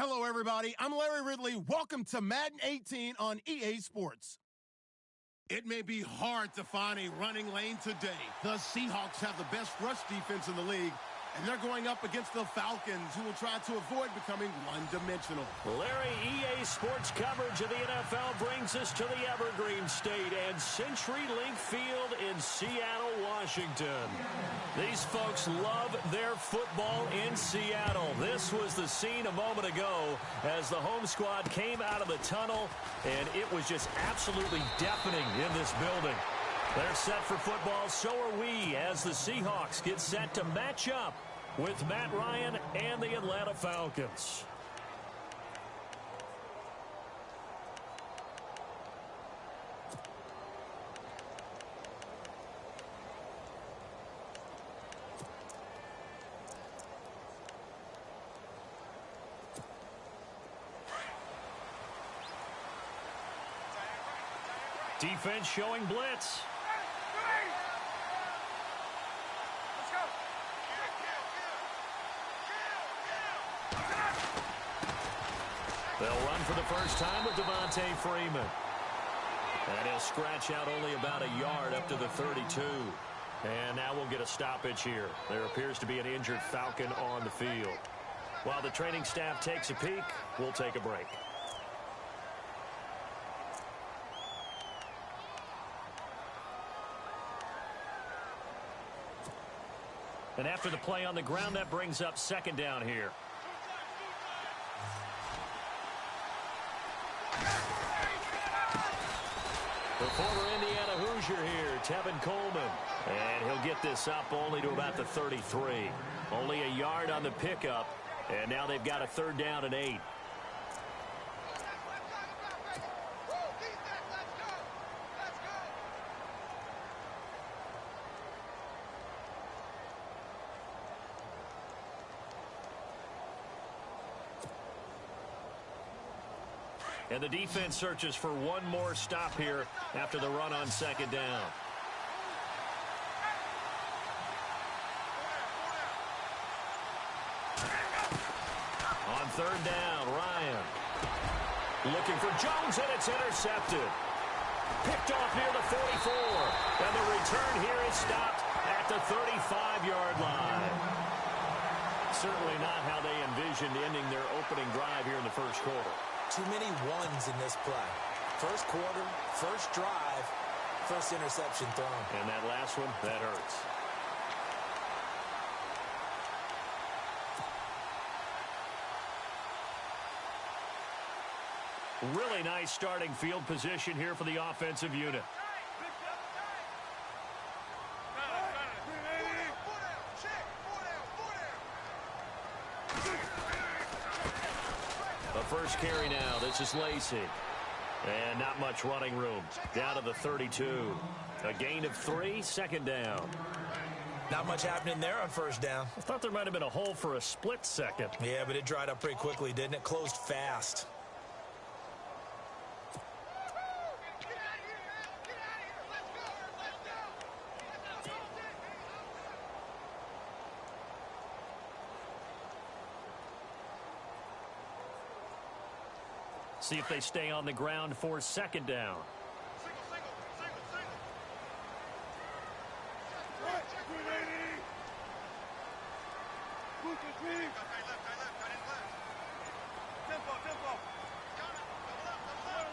Hello, everybody. I'm Larry Ridley. Welcome to Madden 18 on EA Sports. It may be hard to find a running lane today. The Seahawks have the best rush defense in the league, and they're going up against the Falcons, who will try to avoid becoming one-dimensional. Larry, EA Sports coverage of the NFL brings us to the Evergreen State and CenturyLink Field in Seattle, Washington. These folks love their football in Seattle. This was the scene a moment ago as the home squad came out of the tunnel, and it was just absolutely deafening in this building. They're set for football, so are we, as the Seahawks get set to match up with Matt Ryan and the Atlanta Falcons. Defense showing blitz. They'll run for the first time with Devontae Freeman. And he'll scratch out only about a yard up to the 32. And now we'll get a stoppage here. There appears to be an injured Falcon on the field. While the training staff takes a peek, we'll take a break. And after the play on the ground, that brings up second down here. The former Indiana Hoosier here, Tevin Coleman. And he'll get this up only to about the 33. Only a yard on the pickup. And now they've got a third down and 8. And the defense searches for one more stop here after the run on second down. On third down, Ryan. Looking for Jones, and it's intercepted. Picked off near the 44. And the return here is stopped at the 35-yard line. Certainly not how they envisioned ending their opening drive here in the first quarter. Too many ones in this play. First quarter, first drive, first interception thrown. And that last one, that hurts. Really nice starting field position here for the offensive unit. First carry now. This is Lacey. And not much running room. Down to the 32. A gain of 3, second down. Not much happening there on first down. I thought there might have been a hole for a split second. Yeah, but it dried up pretty quickly, didn't it? Closed fast. See if they stay on the ground for second down.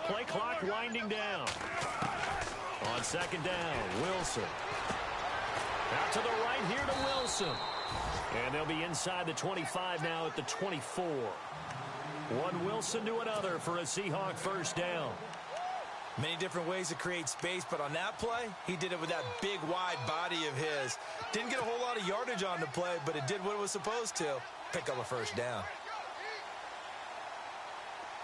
Play clock winding down. On second down, Wilson. Out to the right here to Wilson. And they'll be inside the 25 now at the 24. One Wilson to another for a Seahawk first down. Many different ways to create space, but on that play, he did it with that big, wide body of his. Didn't get a whole lot of yardage on the play, but it did what it was supposed to. Pick up a first down.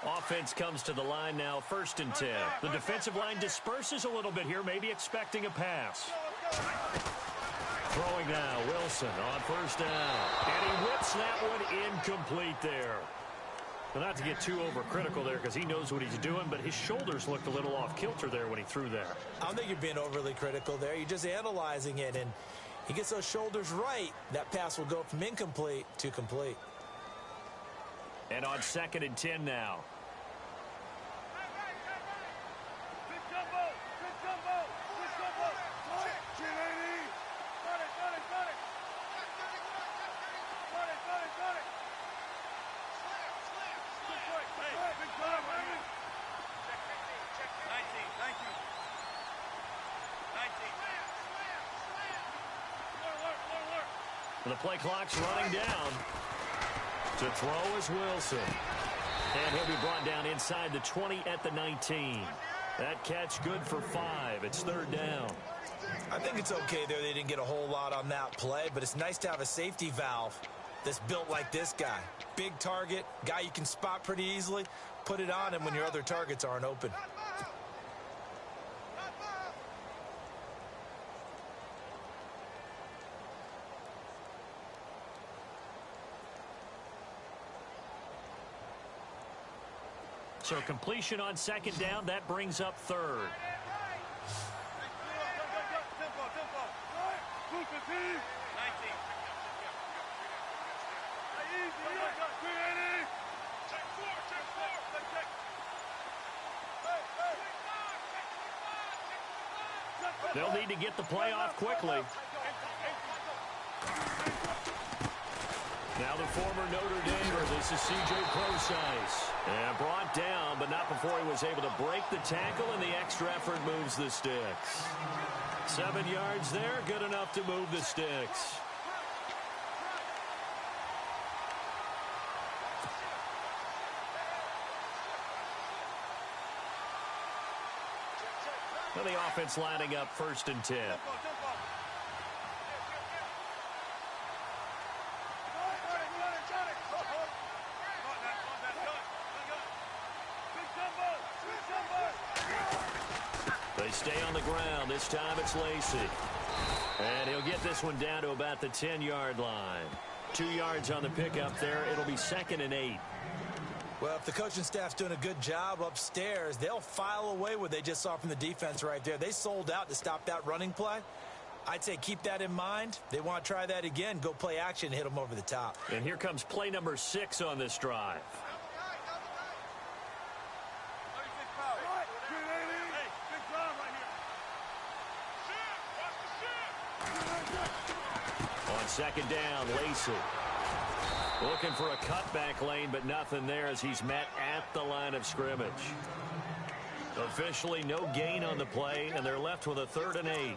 Offense comes to the line now, 1st and 10. The defensive line disperses a little bit here, maybe expecting a pass. Throwing now, Wilson on first down. And he whips that one incomplete there. Well, not to get too overcritical there because he knows what he's doing, but his shoulders looked a little off kilter there when he threw that. I don't think you're being overly critical there. You're just analyzing it, and he gets those shoulders right. That pass will go from incomplete to complete. And on 2nd and 10 now. The play clock's running down. To throw is Wilson. And he'll be brought down inside the 20 at the 19. That catch good for 5. It's 3rd down. I think it's okay there. They didn't get a whole lot on that play, but it's nice to have a safety valve that's built like this guy. Big target, guy you can spot pretty easily. Put it on him when your other targets aren't open. So completion on 2nd down, that brings up 3rd. They'll need to get the play off quickly. Now the former Notre Damer, this is C.J. Procise. And brought down, but not before he was able to break the tackle, and the extra effort moves the sticks. 7 yards there, good enough to move the sticks. And the offense lining up 1st and 10. They stay on the ground. This time it's Lacey. And he'll get this one down to about the 10-yard line. 2 yards on the pickup there. It'll be 2nd and 8. Well, if the coaching staff's doing a good job upstairs, they'll file away what they just saw from the defense right there. They sold out to stop that running play. I'd say keep that in mind. They want to try that again. Go play action, hit them over the top. And here comes play number 6 on this drive. On 2nd down, Lacey. Looking for a cutback lane, but nothing there as he's met at the line of scrimmage. Officially no gain on the play, and they're left with a 3rd and 8.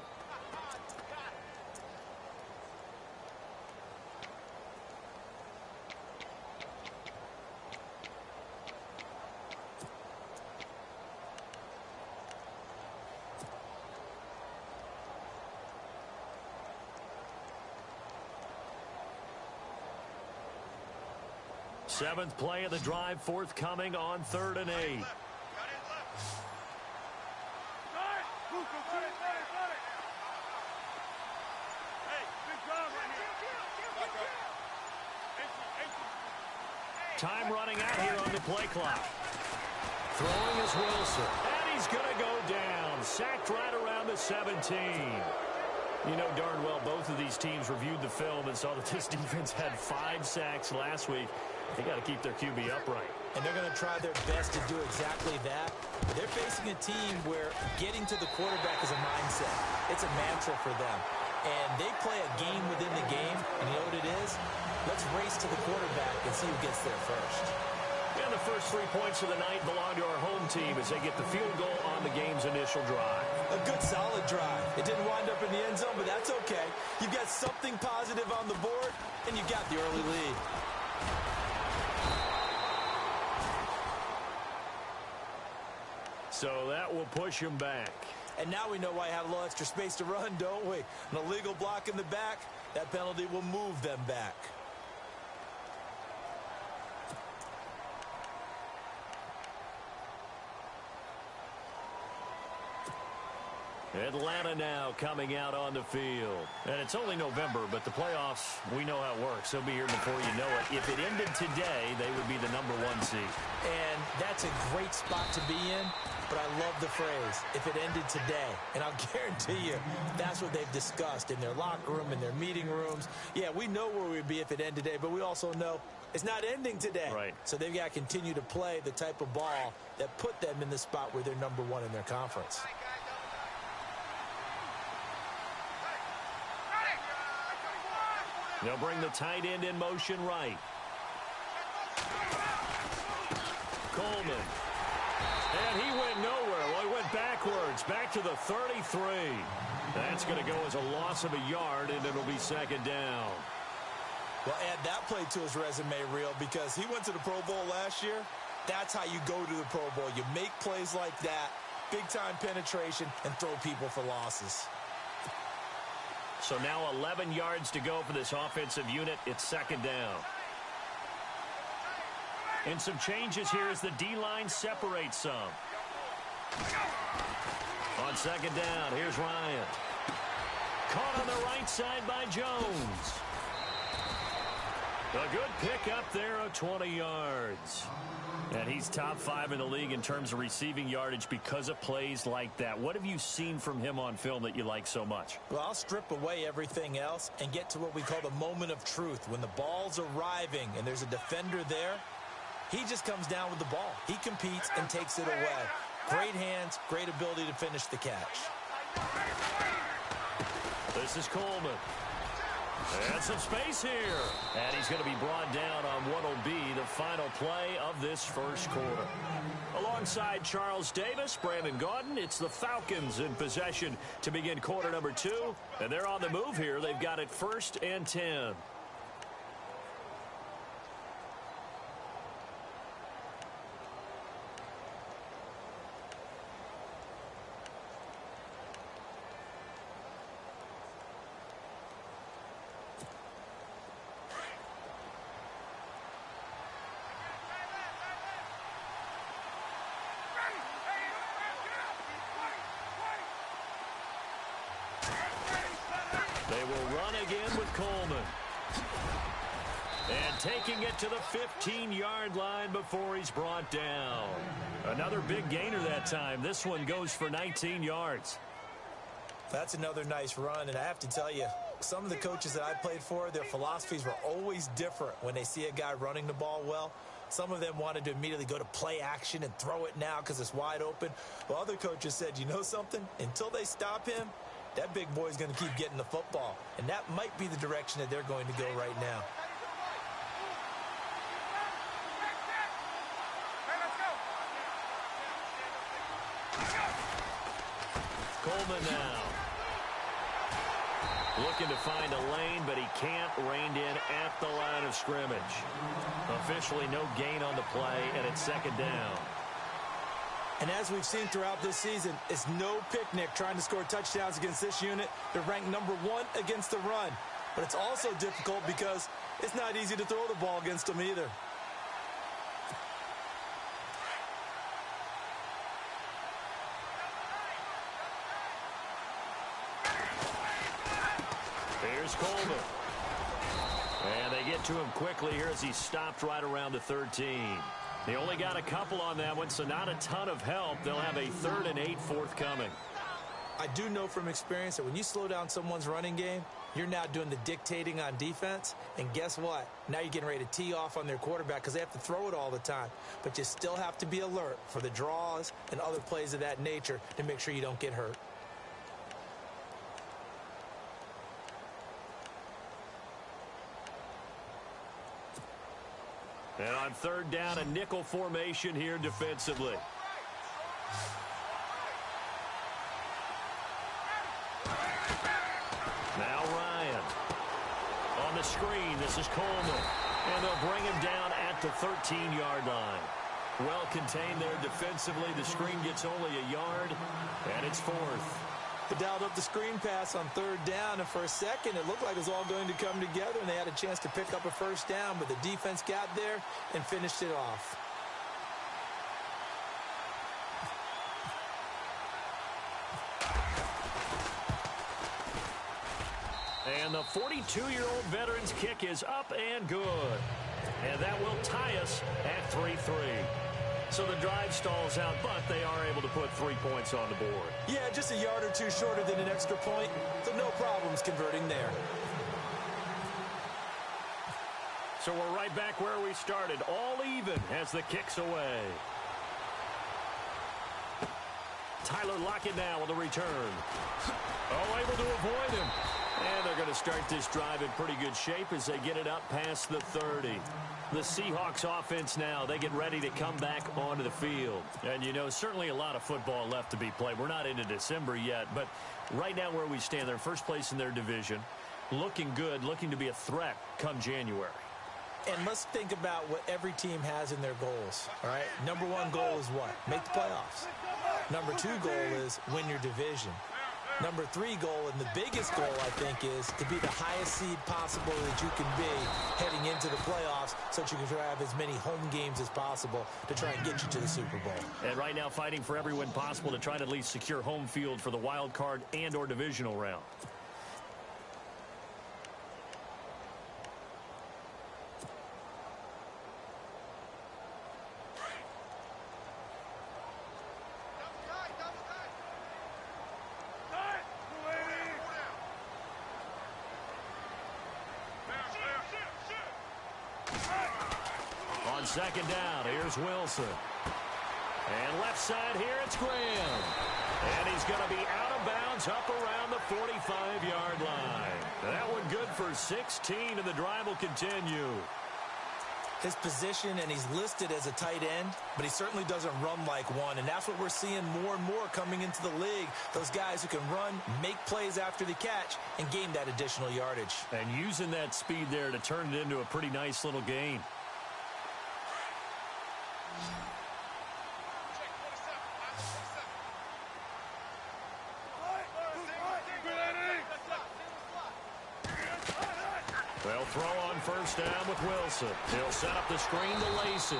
Seventh play of the drive forthcoming on 3rd and 8. Time running out here on the play clock. Throwing is Wilson. And he's going to go down. Sacked right around the 17. You know darn well both of these teams reviewed the film and saw that this defense had 5 sacks last week. They got to keep their QB upright. And they're going to try their best to do exactly that. They're facing a team where getting to the quarterback is a mindset. It's a mantra for them. And they play a game within the game. And you know what it is? Let's race to the quarterback and see who gets there first. And the first 3 points of the night belong to our home team as they get the field goal on the game's initial drive. A good, solid drive. It didn't wind up in the end zone, but that's okay. You've got something positive on the board, and you got the early lead. So that will push him back. And now we know why I have a little extra space to run, don't we? An illegal block in the back, that penalty will move them back. Atlanta now coming out on the field. And it's only November, but the playoffs, we know how it works. They'll be here before you know it. If it ended today, they would be the number 1 seed. And that's a great spot to be in, but I love the phrase, if it ended today. And I'll guarantee you, that's what they've discussed in their locker room, in their meeting rooms. Yeah, we know where we'd be if it ended today, but we also know It's not ending today. Right. So they've got to continue to play the type of ball that put them in the spot where they're #1 in their conference. They'll bring the tight end in motion right. Coleman. And he went nowhere. Well, he went backwards, back to the 33. That's going to go as a loss of a yard, and it'll be second down. Well, add that play to his resume reel because he went to the Pro Bowl last year. That's how you go to the Pro Bowl. You make plays like that, big-time penetration, and throw people for losses. So now 11 yards to go for this offensive unit. It's second down. And some changes here as the D-line separates some. On second down, here's Ryan. Caught on the right side by Jones. A good pickup there of 20 yards. And he's top 5 in the league in terms of receiving yardage because of plays like that. What have you seen from him on film that you like so much? Well, I'll strip away everything else and get to what we call the moment of truth. When the ball's arriving and there's a defender there, he just comes down with the ball. He competes and takes it away. Great hands, great ability to finish the catch. This is Coleman. And some space here. And he's going to be brought down on what will be the final play of this first quarter. Alongside Charles Davis, Brandon Gaudin, it's the Falcons in possession to begin quarter number 2. And they're on the move here. They've got it 1st and 10. They will run again with Coleman. And taking it to the 15-yard line before he's brought down. Another big gainer that time. This one goes for 19 yards. That's another nice run, and I have to tell you, some of the coaches that I played for, their philosophies were always different when they see a guy running the ball well. Some of them wanted to immediately go to play action and throw it now because it's wide open. While other coaches said, you know something? Until they stop him, that big boy's going to keep getting the football. And that might be the direction that they're going to go right now. Coleman now. Looking to find a lane, but he can't. Reined in at the line of scrimmage. Officially no gain on the play, and it's second down. And as we've seen throughout this season, it's no picnic trying to score touchdowns against this unit. They're ranked #1 against the run. But it's also difficult because it's not easy to throw the ball against them either. Here's Coleman. And they get to him quickly here as he stopped right around the 13. They only got a couple on that one, so not a ton of help. They'll have a 3rd and 8 forthcoming. I do know from experience that when you slow down someone's running game, you're now doing the dictating on defense. And guess what? Now you're getting ready to tee off on their quarterback because they have to throw it all the time. But you still have to be alert for the draws and other plays of that nature to make sure you don't get hurt. And on 3rd down, a nickel formation here defensively. Now Ryan. On the screen, this is Coleman. And they'll bring him down at the 13-yard line. Well contained there defensively. The screen gets only a yard, and it's 4th. They dialed up the screen pass on 3rd down, and for a second it looked like it was all going to come together, and they had a chance to pick up a 1st down, but the defense got there and finished it off. And the 42-year-old veteran's kick is up and good. And that will tie us at 3-3. So the drive stalls out, but they are able to put 3 points on the board. Yeah, just a yard or two shorter than an extra point, so no problems converting there. So we're right back where we started. All even as the kick's away. Tyler Lockett now with the return. Oh, able to avoid him. And they're going to start this drive in pretty good shape as they get it up past the 30. The Seahawks offense now, they get ready to come back onto the field. And, you know, certainly a lot of football left to be played. We're not into December yet, but right now where we stand, they're first place in their division. Looking good, looking to be a threat come January. And let's think about what every team has in their goals, all right? Number one goal is what? Make the playoffs. Number two goal is win your division. Number three goal, and the biggest goal, I think, is to be the highest seed possible that you can be heading into the playoffs so that you can have as many home games as possible to try and get you to the Super Bowl. And right now fighting for every win possible to try to at least secure home field for the wild card and or divisional round. Second down, here's Wilson. And left side here, it's Graham. And he's going to be out of bounds up around the 45-yard line. That one good for 16, and the drive will continue. His position, and he's listed as a tight end, but he certainly doesn't run like one, and that's what we're seeing more and more coming into the league. Those guys who can run, make plays after the catch, and gain that additional yardage. And using that speed there to turn it into a pretty nice little gain. They'll throw on first down with Wilson. He'll set up the screen to Lacey.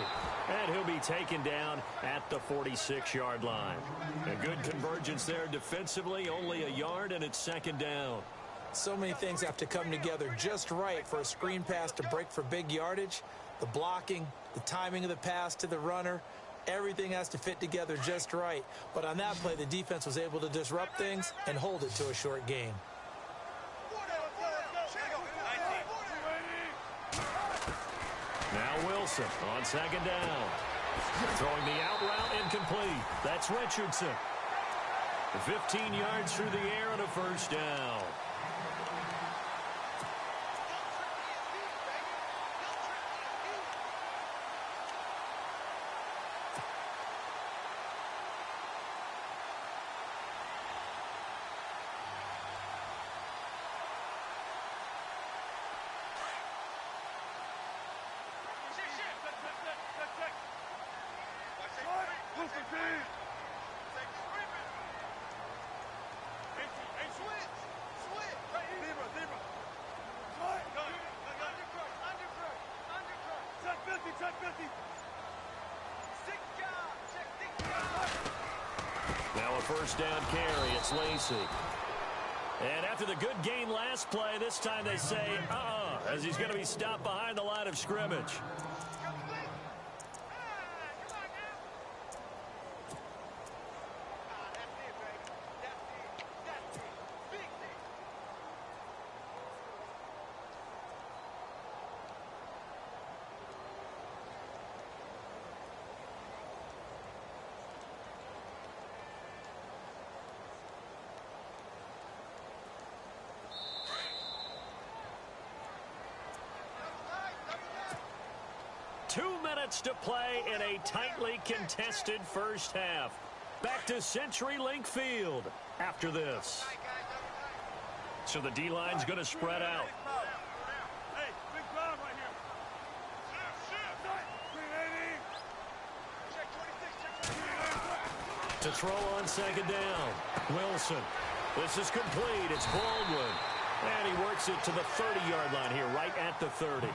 And he'll be taken down at the 46-yard line. A good convergence there defensively, only a yard, and it's second down. So many things have to come together just right for a screen pass to break for big yardage. The blocking, the timing of the pass to the runner, everything has to fit together just right. But on that play, the defense was able to disrupt things and hold it to a short gain. Now Wilson on second down. Throwing the out route incomplete. That's Richardson. 15 yards through the air and a first down. Now a first down carry. It's Lacey. And after the good gain last play, this time they say, as he's going to be stopped behind the line of scrimmage. To play in a tightly contested first half. Back to CenturyLink Field after this. So the D-line's going to spread out. To throw on second down. Wilson. This is complete. It's Baldwin. And he works it to the 30-yard line here, right at the 30.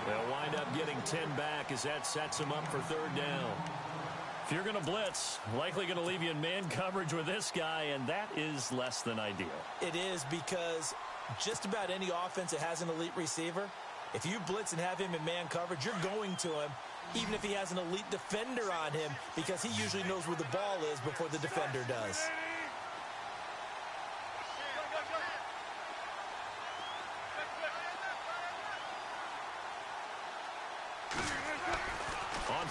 They'll wind up getting 10 back as that sets them up for third down. If you're going to blitz, likely going to leave you in man coverage with this guy, and that is less than ideal. It is, because just about any offense that has an elite receiver, if you blitz and have him in man coverage, you're going to him, even if he has an elite defender on him, because he usually knows where the ball is before the defender does.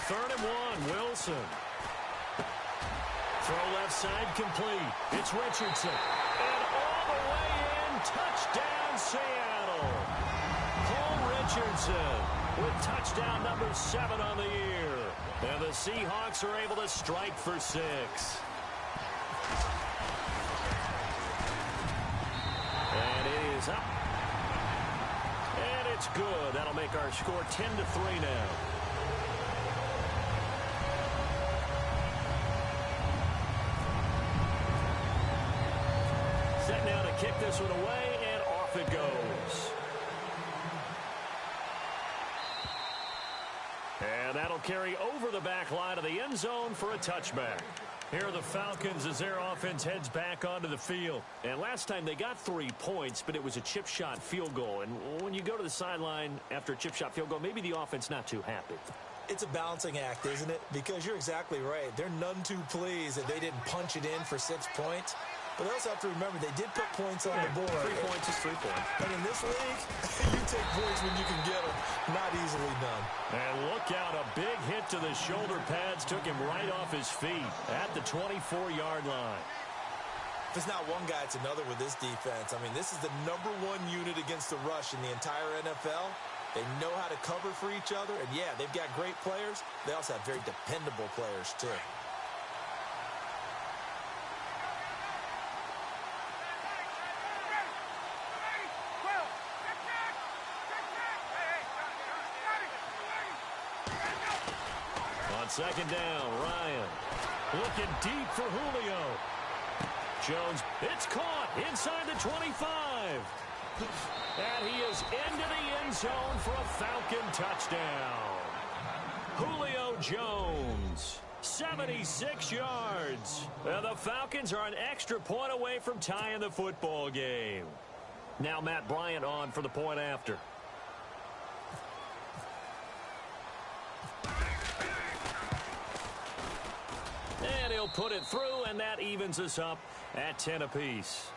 3rd and 1, Wilson. Throw left side complete. It's Richardson. And all the way in, touchdown Seattle. Cole Richardson with touchdown number 7 on the year. And the Seahawks are able to strike for 6. And it is up. And it's good. That'll make our score 10-3 now. Set now to kick this one away, and off it goes. And that'll carry over the back line of the end zone for a touchback. Here are the Falcons as their offense heads back onto the field. And last time they got 3 points, but it was a chip shot field goal. And when you go to the sideline after a chip shot field goal, maybe the offense not too happy. It's a balancing act, isn't it? Because you're exactly right. They're none too pleased that they didn't punch it in for 6 points. But they also have to remember they did put points on the board. 3 points is 3 points. And in this league, you take points when you can get them. Not easily done. And look out, a big hit to the shoulder pads took him right off his feet at the 24-yard line. If it's not one guy, it's another with this defense. I mean, this is the #1 unit against the rush in the entire NFL. They know how to cover for each other. And, yeah, they've got great players. They also have very dependable players, too. On 2nd down, Ryan looking deep for Julio. Jones, it's caught inside the 25. And he is into the end zone for a Falcon touchdown. Julio Jones, 76 yards. And the Falcons are an extra point away from tying the football game. Now Matt Bryant on for the point after. And he'll put it through, and that evens us up at 10 apiece.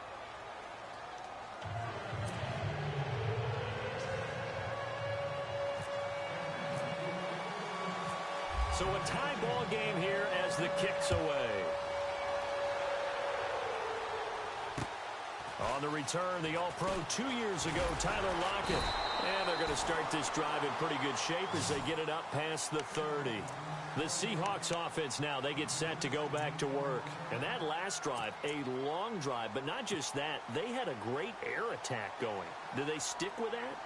So a tie ball game here as the kick's away. On the return, the All-Pro 2 years ago, Tyler Lockett. And they're going to start this drive in pretty good shape as they get it up past the 30. The Seahawks offense now, they get set to go back to work. And that last drive, a long drive, but not just that, they had a great air attack going. Do they stick with that?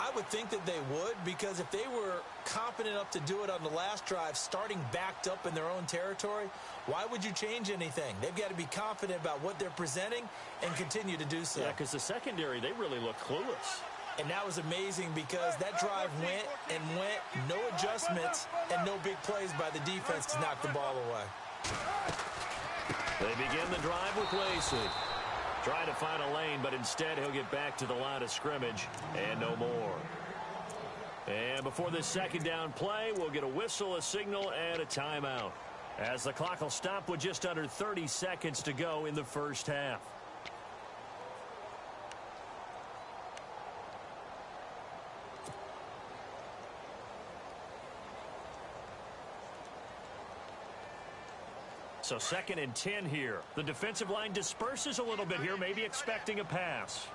I would think that they would, because if they were confident enough to do it on the last drive, starting backed up in their own territory, why would you change anything? They've got to be confident about what they're presenting and continue to do so. Yeah, because the secondary, they really look clueless. And that was amazing because that drive went and went, no adjustments, and no big plays by the defense to knock the ball away. They begin the drive with Lacey. Trying to find a lane, but instead he'll get back to the line of scrimmage and no more. And before this 2nd down play, we'll get a whistle, a signal, and a timeout, as the clock will stop with just under 30 seconds to go in the first half. So 2nd and 10 here. The defensive line disperses a little bit here, maybe expecting a pass.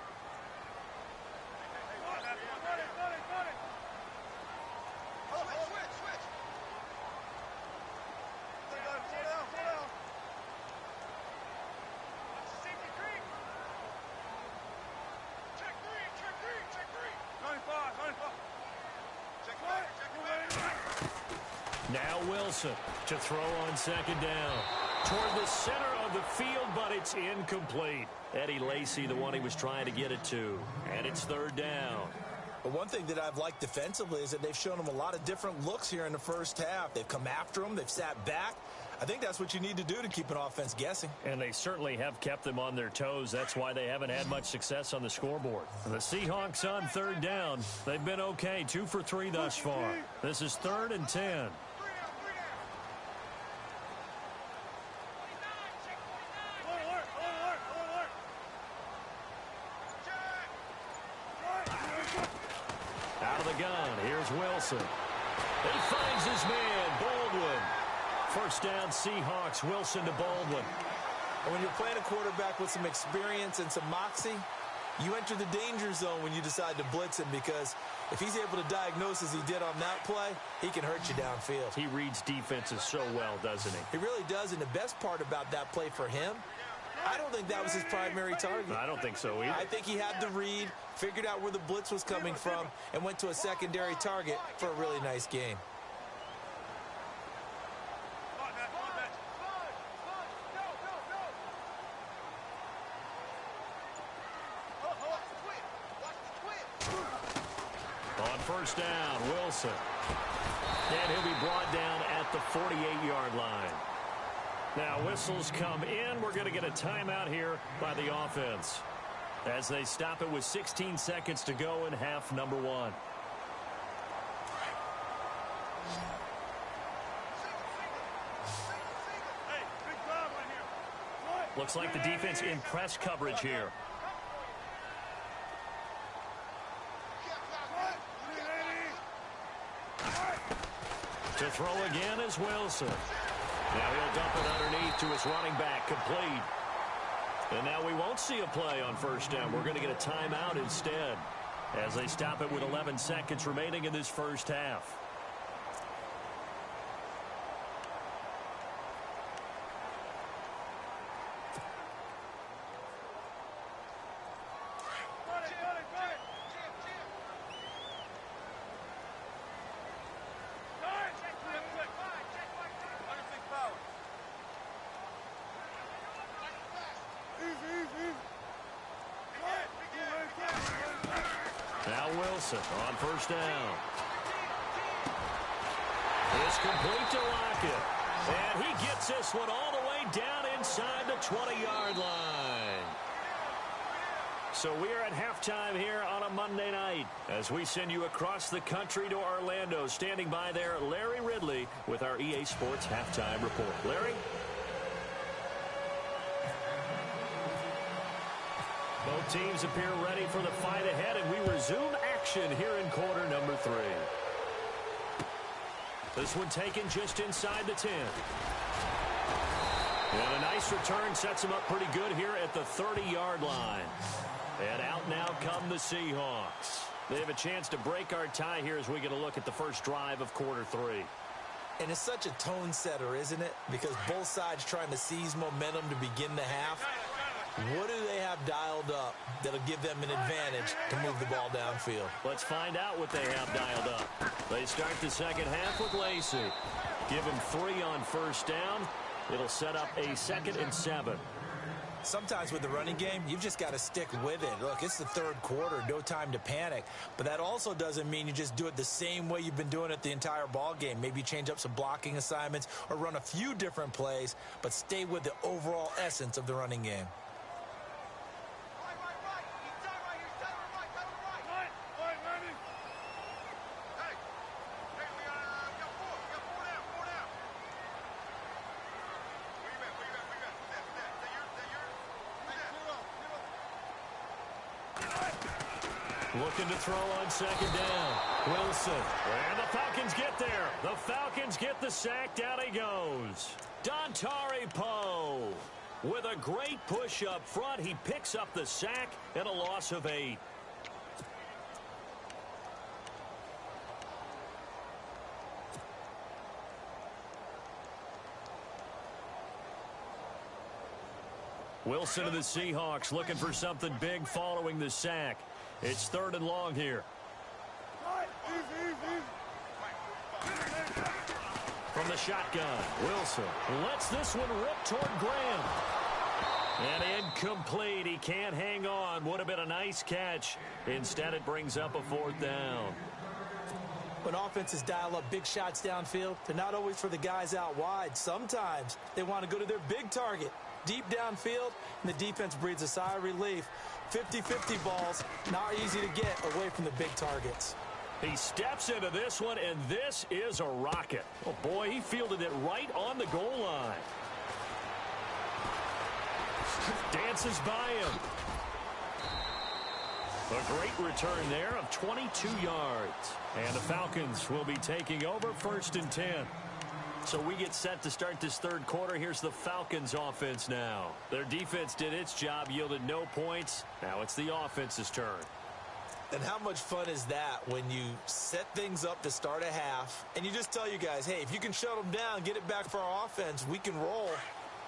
Now Wilson to throw on 2nd down. Toward the center of the field, but it's incomplete. Eddie Lacy, the one he was trying to get it to. And it's 3rd down. But one thing that I've liked defensively is that they've shown them a lot of different looks here in the first half. They've come after them. They've sat back. I think that's what you need to do to keep an offense guessing. And they certainly have kept them on their toes. That's why they haven't had much success on the scoreboard. The Seahawks on 3rd down. They've been okay, 2 for 3 thus far. This is 3rd and 10. Out of the gun, here's Wilson. He finds his man, first down, Seahawks. Wilson to Baldwin. And when you're playing a quarterback with some experience and some moxie, you enter the danger zone when you decide to blitz him, because if he's able to diagnose as he did on that play, he can hurt you downfield. He reads defenses so well, doesn't he? He really does, and the best part about that play for him, I don't think that was his primary target. I don't think so either. I think he had the read, figured out where the blitz was coming from, and went to a secondary target for a really nice game. On first down, Wilson. And he'll be brought down at the 48-yard line. Now, whistles come in. We're going to get a timeout here by the offense as they stop it with 16 seconds to go in half number one. Looks like the defense in press coverage here. To throw again is Wilson. Now he'll dump it underneath to his running back, complete. And now we won't see a play on first down. We're going to get a timeout instead as they stop it with 11 seconds remaining in this first half. Now Wilson on first down. It's complete to Lockett. And he gets this one all the way down inside the 20-yard line. So we are at halftime here on a Monday night as we send you across the country to Orlando. Standing by there, Larry Ridley with our EA Sports Halftime Report. Larry? Both teams appear ready for the fight ahead, and we resume action here in quarter number 3. This one taken just inside the 10. And a nice return sets them up pretty good here at the 30-yard line. And out now come the Seahawks. They have a chance to break our tie here as we get a look at the first drive of quarter 3. And it's such a tone setter, isn't it? Because both sides trying to seize momentum to begin the half. What do they have dialed up that'll give them an advantage to move the ball downfield? Let's find out what they have dialed up. They start the second half with Lacey. Give him 3 on first down. It'll set up a 2nd and 7. Sometimes with the running game, you've just got to stick with it. Look, it's the third quarter, no time to panic. But that also doesn't mean you just do it the same way you've been doing it the entire ball game. Maybe change up some blocking assignments or run a few different plays, but stay with the overall essence of the running game. Looking to throw on second down. Wilson. And the Falcons get there. The Falcons get the sack. Down he goes. Dontari Poe. With a great push up front, he picks up the sack and a loss of 8. Wilson of the Seahawks looking for something big following the sack. It's 3rd and long here. From the shotgun, Wilson lets this one rip toward Graham. And incomplete. He can't hang on. Would have been a nice catch. Instead, it brings up a 4th down. When offenses dial up big shots downfield, they're not always for the guys out wide. Sometimes they want to go to their big target, deep downfield, and the defense breathes a sigh of relief. 50-50 balls, not easy to get away from the big targets. He steps into this one, and this is a rocket. Oh, boy, he fielded it right on the goal line. Dances by him. A great return there of 22 yards. And the Falcons will be taking over 1st and 10. So we get set to start this third quarter. Here's the Falcons offense now. Their defense did its job, yielded no points. Now it's the offense's turn. And how much fun is that when you set things up to start a half and you just tell you guys, hey, if you can shut them down, get it back for our offense, we can roll.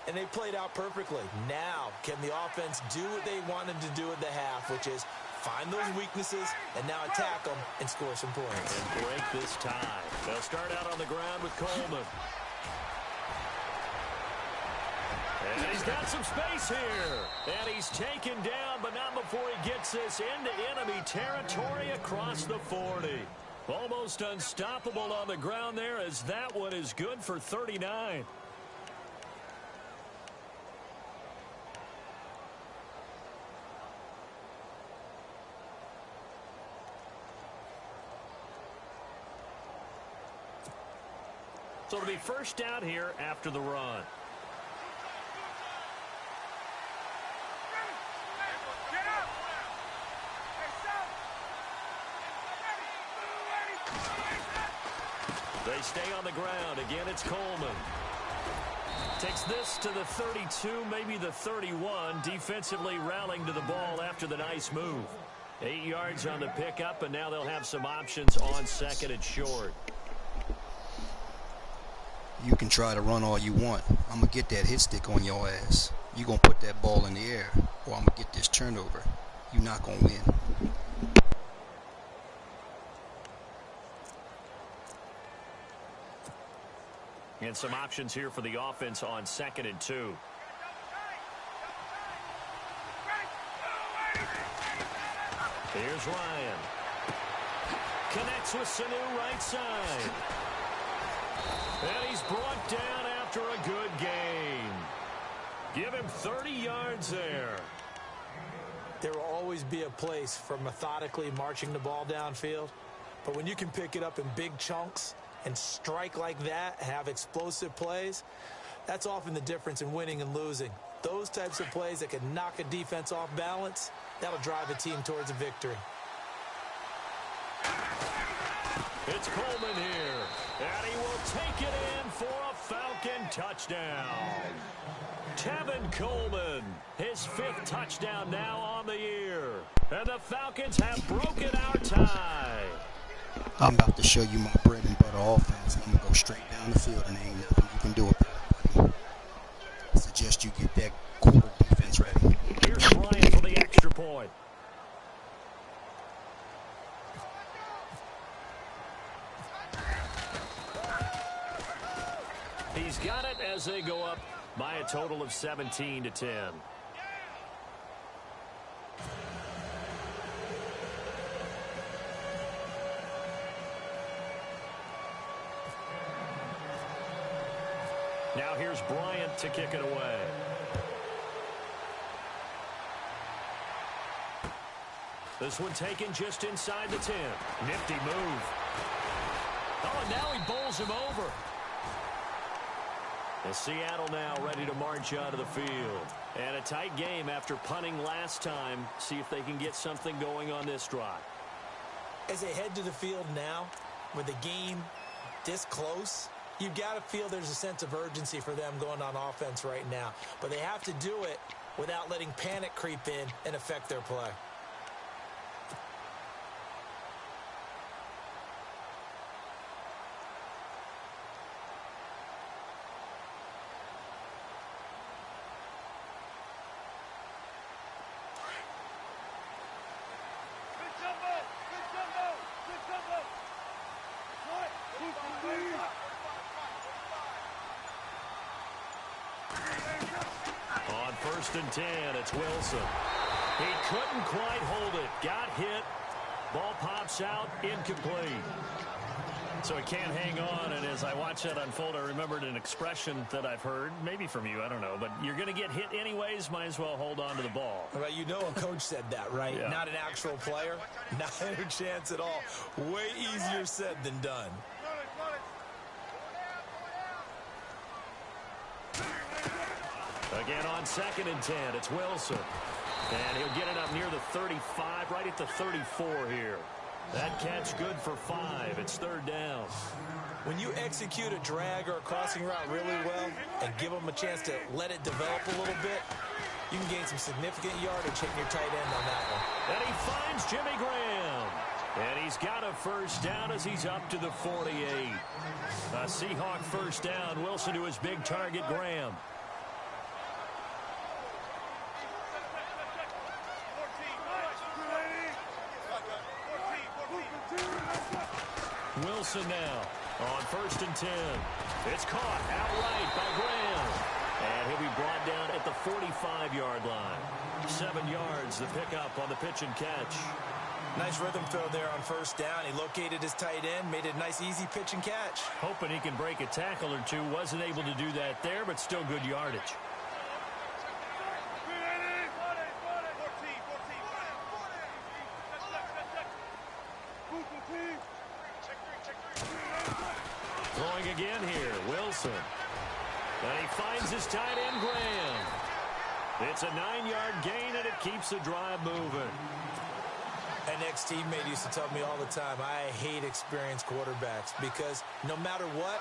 And they played out perfectly. Now, can the offense do what they wanted to do at the half, which is find those weaknesses and now attack them and score some points. And break this tie. They'll start out on the ground with Coleman. And he's got some space here. And he's taken down, but not before he gets this into enemy territory across the 40. Almost unstoppable on the ground there, as that one is good for 39. So it'll be first down here after the run. They stay on the ground. Again, it's Coleman. Takes this to the 32, maybe the 31. Defensively rallying to the ball after the nice move. 8 yards on the pickup, and now they'll have some options on second and short. You can try to run all you want. I'm going to get that hit stick on your ass. You're going to put that ball in the air, or I'm going to get this turnover. You're not going to win. And some options here for the offense on second and 2. Here's Ryan. Connects with Sanu right side. And he's brought down after a good gain. Give him 30 yards there. There will always be a place for methodically marching the ball downfield. But when you can pick it up in big chunks and strike like that, have explosive plays, that's often the difference in winning and losing. Those types of plays that can knock a defense off balance, that'll drive a team towards a victory. It's Coleman here, and he will take it in for a Falcon touchdown. Tevin Coleman, his 5th touchdown now on the year. And the Falcons have broken our tie. I'm about to show you my bread and butter offense. I'm going to go straight down the field, and there ain't nothing you can do about it, buddy. I suggest you get that quarter defense ready. Here's Bryant for the extra point. He's got it as they go up by a total of 17-10. Now here's Bryant to kick it away. This one taken just inside the 10. Nifty move. Oh, and now he bowls him over. And Seattle now ready to march out of the field. And a tight game after punting last time. See if they can get something going on this drive. As they head to the field now, with the game this close, you've got to feel there's a sense of urgency for them going on offense right now. But they have to do it without letting panic creep in and affect their play. On 1st and 10, it's Wilson. He couldn't quite hold it. Got hit. Ball pops out. Incomplete. So he can't hang on, and as I watch that unfold, I remembered an expression that I've heard, maybe from you, I don't know, but you're going to get hit anyways, might as well hold on to the ball. Well, you know a coach said that, right? Yeah. Not an actual player. Not a chance at all. Way easier said than done. Again on 2nd and 10, it's Wilson. And he'll get it up near the 35, right at the 34 here. That catch good for 5. It's 3rd down. When you execute a drag or a crossing route really well and give them a chance to let it develop a little bit, you can gain some significant yardage hitting your tight end on that one. And he finds Jimmy Graham. And he's got a first down as he's up to the 48. A Seahawk first down. Wilson to his big target, Graham. Wilson now on 1st and 10. It's caught outright by Graham. And he'll be brought down at the 45-yard line. 7 yards, the pickup on the pitch and catch. Nice rhythm throw there on 1st down. He located his tight end, made it a nice, easy pitch and catch. Hoping he can break a tackle or two. Wasn't able to do that there, but still good yardage. Throwing again here, Wilson. And he finds his tight end, Graham. It's a 9-yard gain, and it keeps the drive moving. An ex-teammate used to tell me all the time, I hate experienced quarterbacks because no matter what,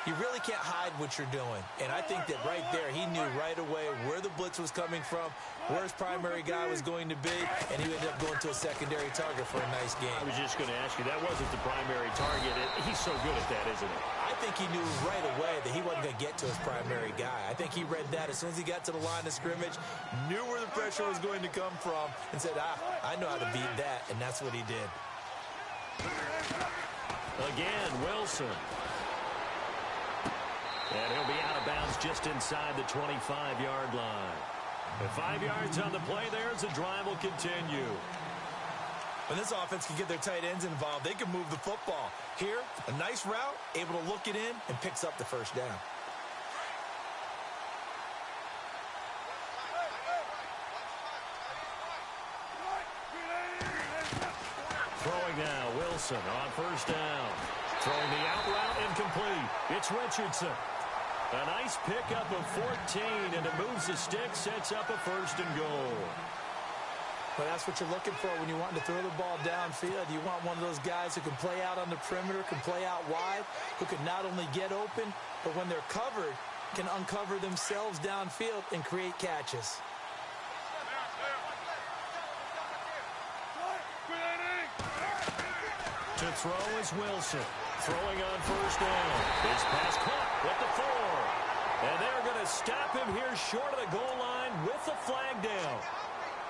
you really can't hide what you're doing. And I think that right there, he knew right away where the blitz was coming from, where his primary guy was going to be, and he ended up going to a secondary target for a nice game. I was just going to ask you, that wasn't the primary target. He's so good at that, isn't he? I think he knew right away that he wasn't going to get to his primary guy. I think he read that as soon as he got to the line of scrimmage, knew where the pressure was going to come from, and said, I know how to beat that, and that's what he did. Again, Wilson. And he'll be out of bounds just inside the 25-yard line. And 5 yards on the play there as the drive will continue. When this offense can get their tight ends involved, they can move the football. Here, a nice route, able to look it in, and picks up the first down. Throwing now, Wilson on 1st down. Throwing the out route incomplete. It's Richardson. A nice pickup of 14, and it moves the stick, sets up a 1st and goal. Well, that's what you're looking for when you want to throw the ball downfield. You want one of those guys who can play out on the perimeter, can play out wide, who can not only get open, but when they're covered, can uncover themselves downfield and create catches. To throw is Wilson. Throwing on 1st down. His pass caught at the 4. And they're going to stop him here short of the goal line with the flag down.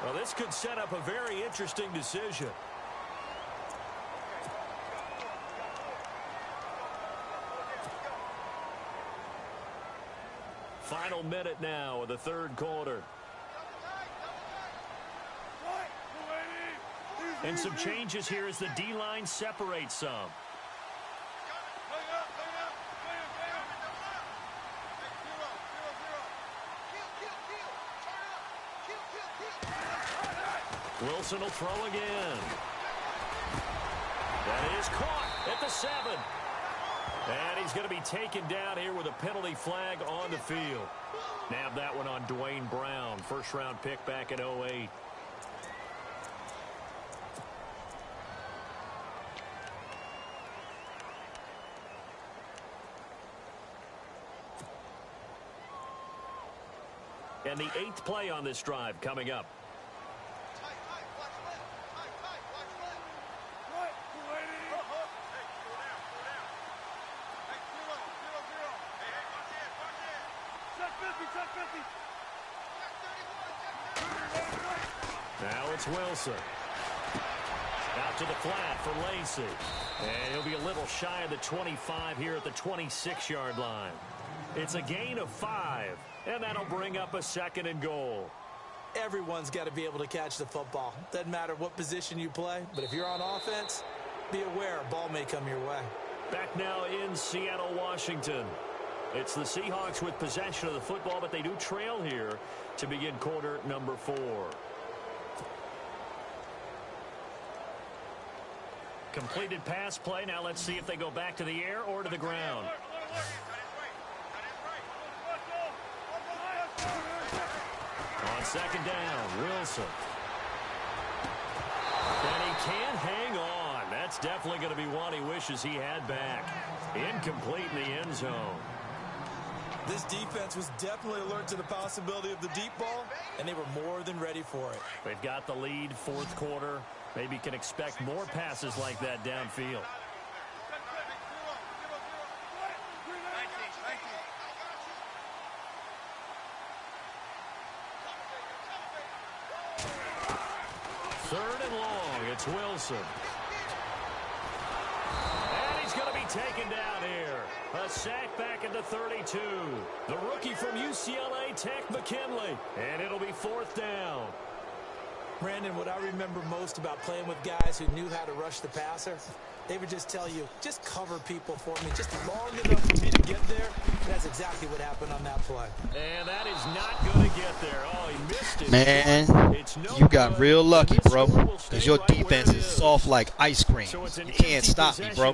Well, this could set up a very interesting decision. Final minute now of the 3rd quarter. And some changes here as the D-line separates some. Wilson will throw again. That is caught at the 7. And he's going to be taken down here with a penalty flag on the field. Nabbed that one on Dwayne Brown, 1st-round pick back in 2008. And the 8th play on this drive coming up. Now it's Wilson. Out to the flat for Lacey. And he'll be a little shy of the 25 here at the 26-yard line. It's a gain of 5, and that'll bring up a 2nd and goal. Everyone's got to be able to catch the football. Doesn't matter what position you play, but if you're on offense, be aware a ball may come your way. Back now in Seattle, Washington. It's the Seahawks with possession of the football, but they do trail here to begin quarter number 4. Completed pass play. Now let's see if they go back to the air or to the ground. On 2nd down, Wilson. And he can't hang on. That's That's definitely going to be one he wishes he had back. Incomplete in the end zone. This defense was definitely alert to the possibility of the deep ball, and they were more than ready for it. They've got the lead, fourth quarter. Maybe can expect more passes like that downfield. Third and long, it's Wilson. And he's going to be taken down here. A sack back at the 32. The rookie from UCLA, Tech McKinley. And it'll be fourth down. Brandon, what I remember most about playing with guys who knew how to rush the passer, they would just tell you, just cover people for me, just long enough for me to get there. That's exactly what happened on that play. And that is not going to get there. Oh, he missed it. Man, you got real lucky, bro, because your defense is soft like ice cream. You can't stop me, bro.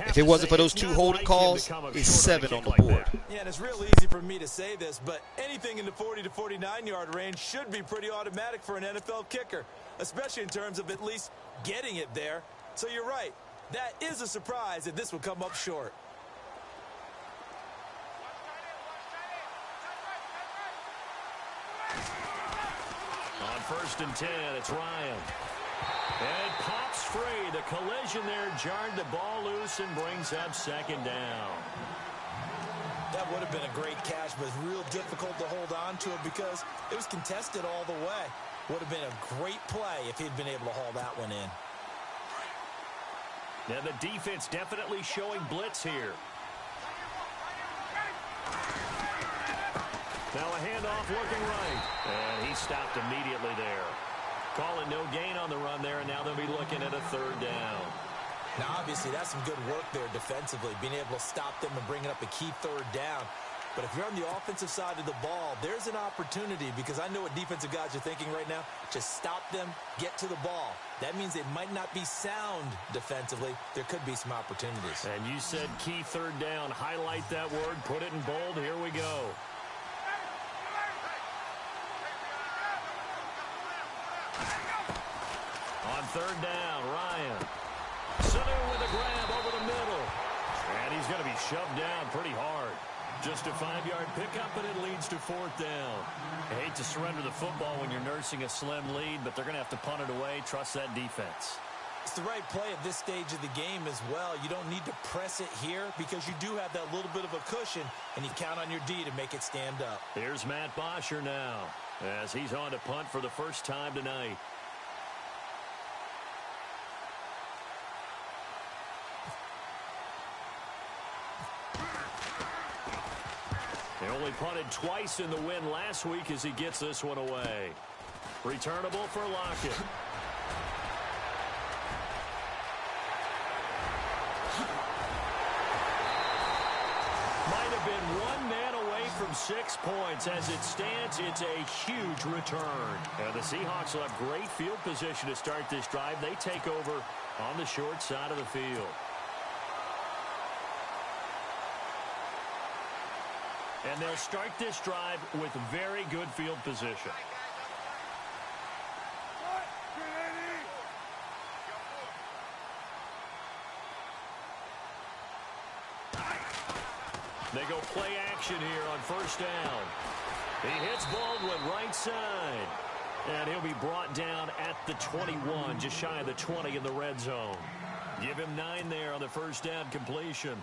If it wasn't for those two holding calls, it's 7 on the board. Yeah, and it's real easy for me to say this, but anything in the 40 to 49-yard range should be pretty automatic for an NFL kicker, especially in terms of at least getting it there. So you're right. That is a surprise that this will come up short. On 1st and 10, it's Ryan. And it pops free. The collision there jarred the ball loose and brings up second down. That would have been a great catch, but it's real difficult to hold on to it because it was contested all the way. Would have been a great play if he'd been able to haul that one in. Now the defense definitely showing blitz here. Now a handoff looking right. And he stopped immediately there. Calling no gain on the run there, and now they'll be looking at a third down. Now, obviously, that's some good work there defensively, being able to stop them and bringing up a key third down. But if you're on the offensive side of the ball, there's an opportunity because I know what defensive guys are thinking right now. Just stop them, get to the ball. That means they might not be sound defensively. There could be some opportunities. And you said key third down. Highlight that word. Put it in bold. Here we go. On third down, Ryan. Sanu with a grab over the middle. And he's going to be shoved down pretty hard. Just a 5-yard pickup, and it leads to fourth down. I hate to surrender the football when you're nursing a slim lead, but they're going to have to punt it away. Trust that defense. It's the right play at this stage of the game as well. You don't need to press it here because you do have that little bit of a cushion, and you count on your D to make it stand up. Here's Matt Bosher now as he's on to punt for the first time tonight. They only punted twice in the win last week as he gets this one away. Returnable for Lockett. Might have been one man away from 6 points. As it stands, it's a huge return. And the Seahawks will have great field position to start this drive. They take over on the short side of the field. And they'll start this drive with very good field position. They go play action here on first down. He hits Baldwin right side. And he'll be brought down at the 21, just shy of the 20 in the red zone. Give him 9 there on the first down completion.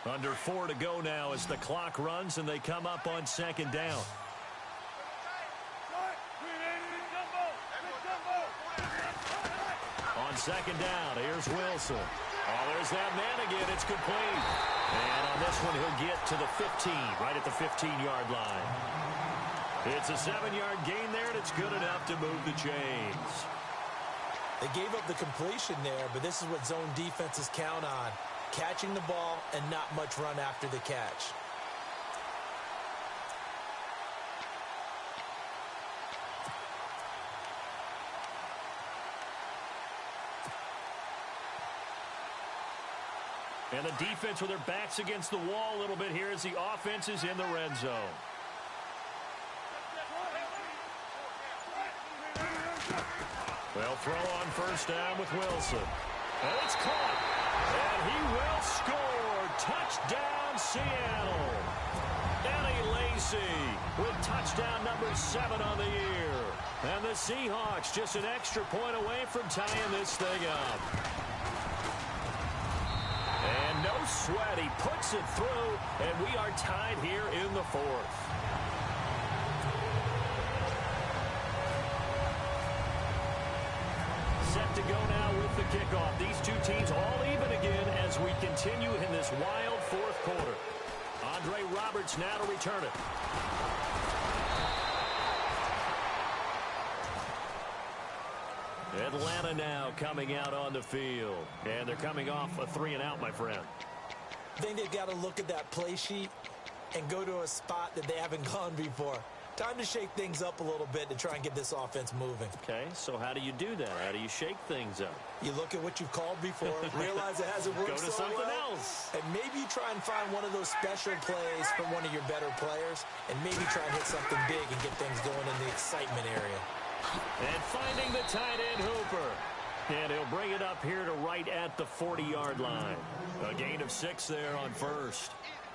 Under 4 to go now as the clock runs and they come up on second down. On second down, here's Wilson. Oh, there's that man again. It's complete. And on this one, he'll get to the 15, right at the 15-yard line. It's a 7-yard gain there, and it's good enough to move the chains. They gave up the completion there, but this is what zone defenses count on. Catching the ball and not much run after the catch. And the defense with their backs against the wall a little bit here as the offense is in the red zone. They'll throw on first down with Wilson. And it's caught. And he will score. Touchdown, Seattle. Eddie Lacy with touchdown number 7 on the year. And the Seahawks just an extra point away from tying this thing up. And no sweat. He puts it through, and we are tied here in the 4th. Set to go now with the kickoff. These two teams all even again as we continue in this wild 4th quarter. Andre Roberts now to return it. Atlanta now coming out on the field. And they're coming off a 3-and-out, my friend. I think they've got to look at that play sheet and go to a spot that they haven't gone before. Time to shake things up a little bit to try and get this offense moving. Okay, so how do you do that? How do you shake things up? You look at what you've called before, realize it hasn't worked so well. Go to something else. And maybe you try and find one of those special plays from one of your better players, and maybe try and hit something big and get things going in the excitement area. And finding the tight end Hooper. And he'll bring it up here to right at the 40-yard line. A gain of 6 there on first.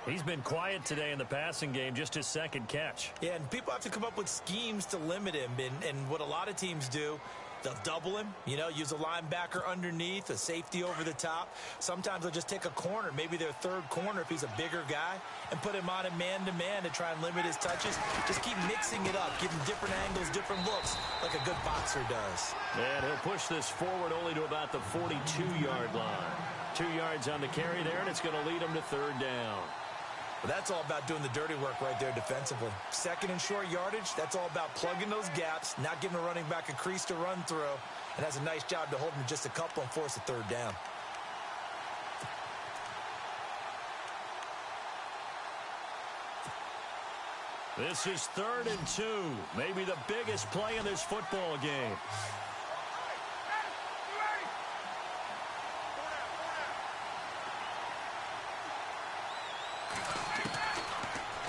He's been quiet today in the passing game, just his 2nd catch. Yeah, and people have to come up with schemes to limit him. And what a lot of teams do, they'll double him, use a linebacker underneath, a safety over the top. Sometimes they'll just take a corner, maybe their 3rd corner if he's a bigger guy, and put him on a man-to-man to try and limit his touches. Just keep mixing it up, giving different angles, different looks, like a good boxer does. And he'll push this forward only to about the 42-yard line. 2 yards on the carry there, and it's going to lead him to 3rd down. Well, that's all about doing the dirty work right there defensively. 2nd and short yardage, that's all about plugging those gaps, not giving a running back a crease to run through, and that's a nice job to hold him to just a couple and force a 3rd down. This is 3rd and 2, maybe the biggest play in this football game.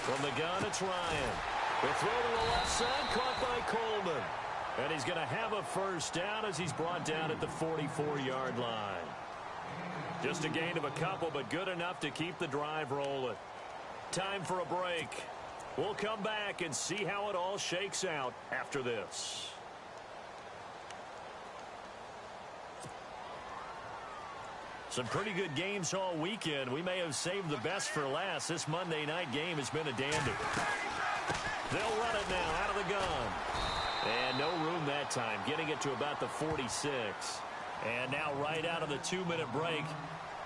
From the gun, it's Ryan. The throw to the left side, caught by Coleman. And he's going to have a first down as he's brought down at the 44-yard line. Just a gain of a couple, but good enough to keep the drive rolling. Time for a break. We'll come back and see how it all shakes out after this. Some pretty good games all weekend. We may have saved the best for last. This Monday night game has been a dandy. They'll run it now out of the gun. And no room that time, getting it to about the 46. And now right out of the 2-minute break,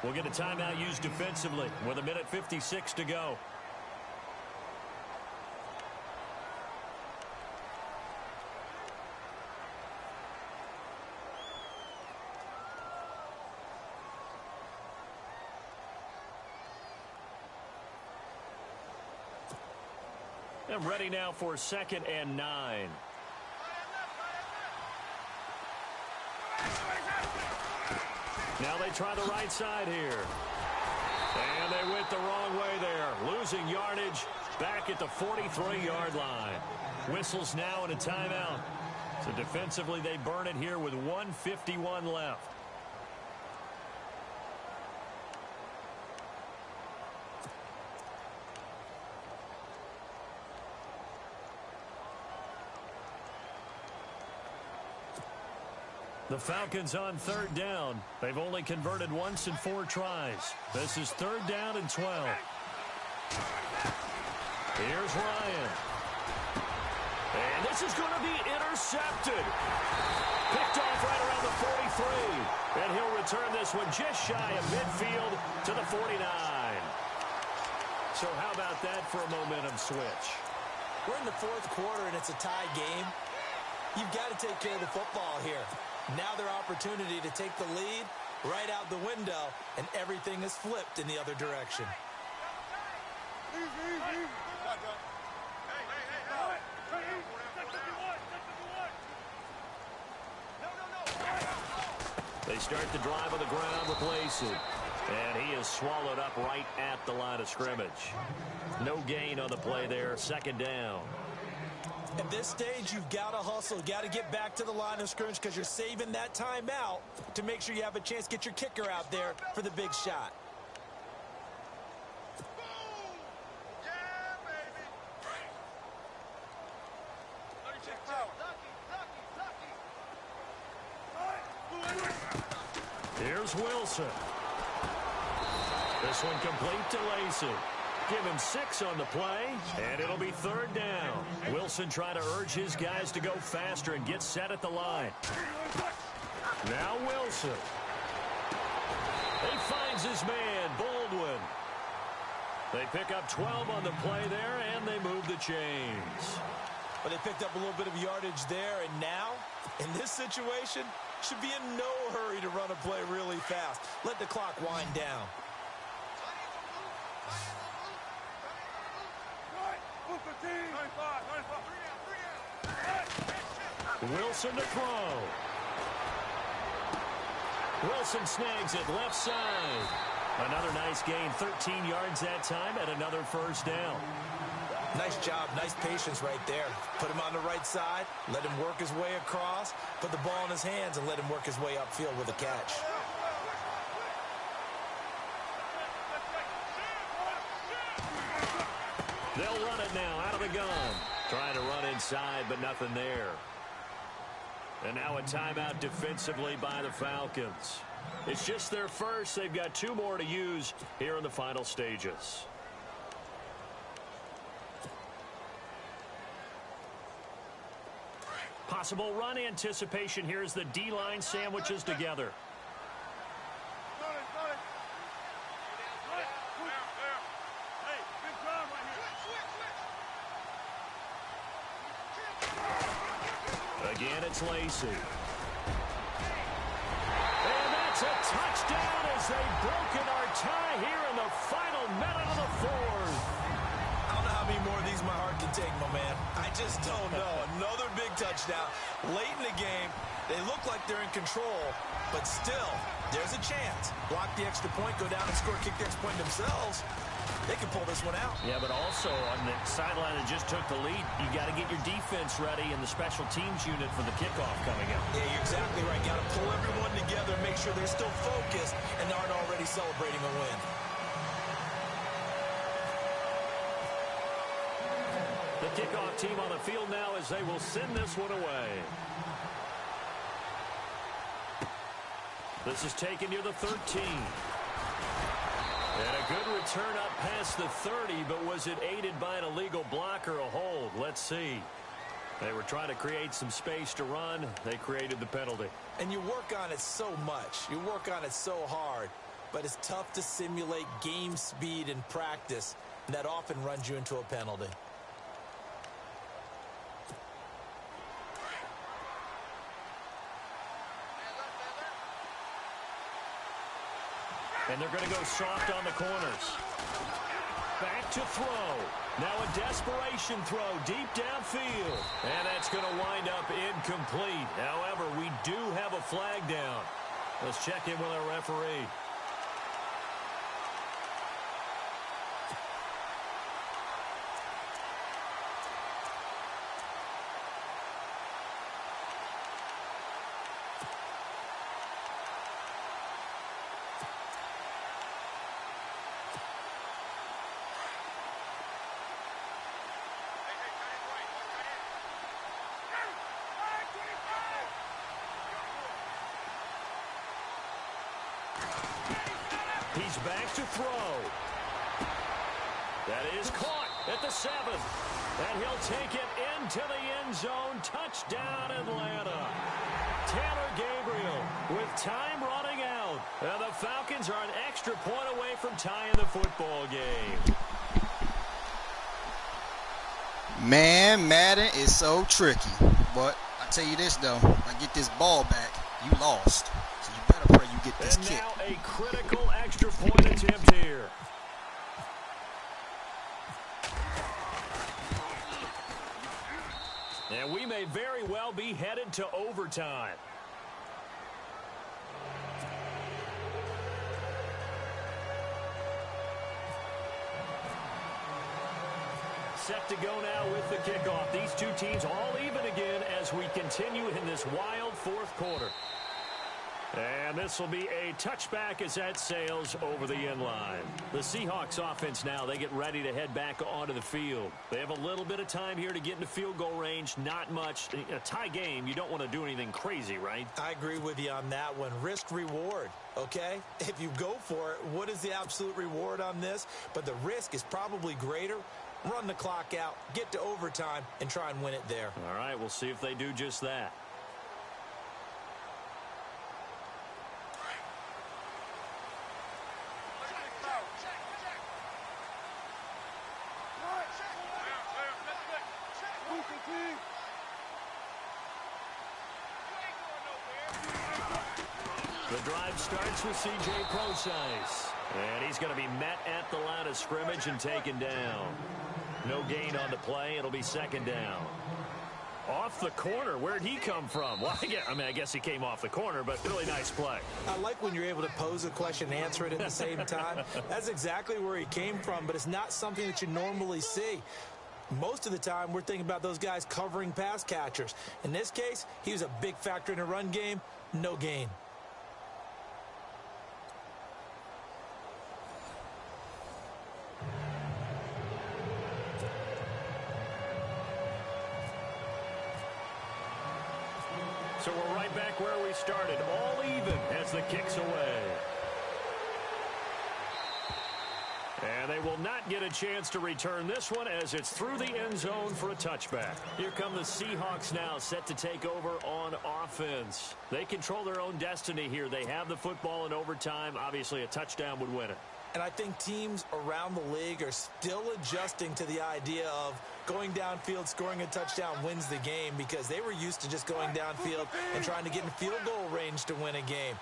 we'll get a timeout used defensively with 1:56 to go. And ready now for 2nd and 9. Now they try the right side here. And they went the wrong way there. Losing yardage back at the 43-yard line. Whistles now and a timeout. So defensively they burn it here with 1:51 left. The Falcons on 3rd down. They've only converted once in 4 tries. This is 3rd down and 12. Here's Ryan. And this is going to be intercepted. Picked off right around the 43. And he'll return this one just shy of midfield to the 49. So how about that for a momentum switch? We're in the 4th quarter and it's a tie game. You've got to take care of the football here. Now their opportunity to take the lead right out the window, and everything is flipped in the other direction. They start the drive on the ground with Lacy. And he is swallowed up right at the line of scrimmage. No gain on the play there. 2nd down. At this stage, you've got to hustle. You've got to get back to the line of scrimmage because you're saving that timeout to make sure you have a chance to get your kicker out there for the big shot. Here's Wilson. This one complete to Lacey. Give him 6 on the play, and it'll be 3rd down. Wilson trying to urge his guys to go faster and get set at the line. Now Wilson. He finds his man, Baldwin. They pick up 12 on the play there, and they move the chains. But they picked up a little bit of yardage there, and now, in this situation, should be in no hurry to run a play really fast. Let the clock wind down. Wilson to throw. Wilson snags it left side. Another nice gain, 13 yards that time, and another 1st down. Nice job, nice patience right there. Put him on the right side, let him work his way across, put the ball in his hands, and let him work his way upfield with a catch. They'll run it now out of the gun. Trying to run inside, but nothing there. And now a timeout defensively by the Falcons. It's just their first. They've got 2 more to use here in the final stages. Possible run anticipation here as the D-line sandwiches together. Again, it's Lacey. And that's a touchdown as they've broken our tie here in the final minute of the 4th. I don't know how many more of these my heart can take, my man. I just don't know. Another big touchdown. Late in the game, they look like they're in control, but still, there's a chance. Block the extra point, go down and score, kick the extra point themselves. They can pull this one out. Yeah, but also on the sideline that just took the lead, you got to get your defense ready and the special teams unit for the kickoff coming up. Yeah, you're exactly right. Got to pull everyone together, make sure they're still focused and aren't already celebrating a win. The kickoff team on the field now as they will send this one away. This is taken near the 13. And a good return up past the 30, but was it aided by an illegal block or a hold? Let's see. They were trying to create some space to run. They created the penalty. And you work on it so much. You work on it so hard. But it's tough to simulate game speed in practice. And that often runs you into a penalty. And they're going to go soft on the corners. Back to throw. Now a desperation throw deep downfield. And that's going to wind up incomplete. However, we do have a flag down. Let's check in with our referee. He's back to throw. That is caught at the 7. And he'll take it into the end zone. Touchdown, Atlanta. Taylor Gabriel with time running out. And the Falcons are an extra point away from tying the football game. Man, Madden is so tricky. But I tell you this, though. I get this ball back, you lost. So you better pray you get this and kick. Now a critical extra point attempt here. And we may very well be headed to overtime. set to go now with the kickoff. These two teams all even again as we continue in this wild fourth quarter. And this will be a touchback as that sails over the end line. The Seahawks offense now, they get ready to head back onto the field. They have a little bit of time here to get into field goal range, not much. A tie game, you don't want to do anything crazy, right? I agree with you on that one. Risk reward, okay? If you go for it, what is the absolute reward on this? But the risk is probably greater. Run the clock out, get to overtime, and try and win it there. All right, we'll see if they do just that. The drive starts with C.J. Procise. And he's going to be met at the line of scrimmage and taken down. No gain on the play. It'll be second down. Off the corner. Where'd he come from? Well, I guess he came off the corner, but really nice play. I like when you're able to pose a question and answer it at the same time. That's exactly where he came from, but it's not something that you normally see. Most of the time, we're thinking about those guys covering pass catchers. In this case, he was a big factor in the run game. No gain. So we're right back where we started, all even as the kick's away. And they will not get a chance to return this one as it's through the end zone for a touchback. Here come the Seahawks now, set to take over on offense. They control their own destiny here. They have the football in overtime. Obviously, a touchdown would win it. And I think teams around the league are still adjusting to the idea of going downfield, scoring a touchdown wins the game, because they were used to just going downfield and trying to get in field goal range to win a game.